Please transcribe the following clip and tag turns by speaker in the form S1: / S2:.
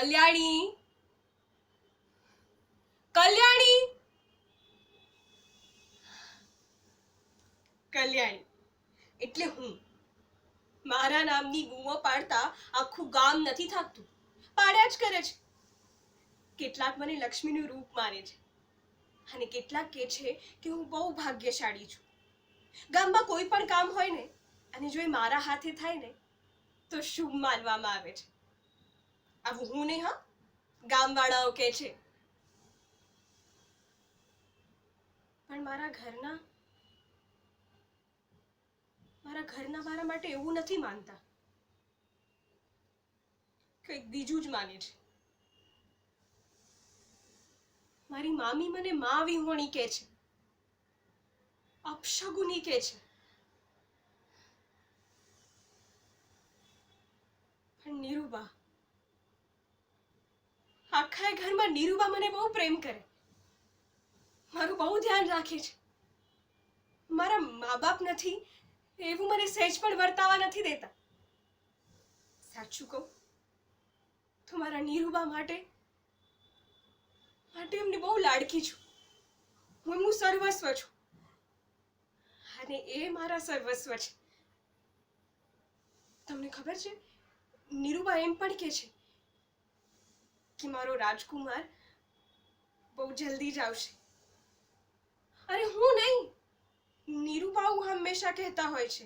S1: કલ્યાણી, કલ્યાણી, કલ્યાણી એટલે હું. મારા નામની બૂમો પાડતા આખું ગામ નથી થાકતું, પાડ્યા જ કરે છે. કેટલાક મને લક્ષ્મીનું રૂપ માને છે અને કેટલાક કહે છે કે હું બહુ ભાગ્યશાળી છું. ગામમાં કોઈ પણ કામ હોય ને અને જો એ મારા હાથે થાય ને તો શુભ માનવામાં આવે છે. આવું હું નહીં, હા, ગામવાળાઓ કહે છે. પણ મારા ઘરના મારા માટે એવું નથી માનતા, કંઈક બીજું જ માને છે. મારી મામી મને મા વિહોણી કહે છે, અપશગુની કહે છે. પણ નીરુબા, આખા ઘરમાં નીરુબા મને બહુ પ્રેમ કરે, મારું બહુ ધ્યાન રાખે છે. મારા મા બાપ નથી એવું મને સહેજ પણ વર્તાવા નથી દેતા. સાચું કહું તો મારા નીરુબા માટે એમની બહુ લાડકી છું. હું એમનું સર્વસ્વ છું અને એ મારા સર્વસ્વ છે. તમને ખબર છે, નીરુબા એમ પણ કહે છે કે મારો રાજકુમાર બહુ જલ્દી જ આવશે. અરે હું નહીં, નીરુબાઓ હંમેશા કહેતા હોય છે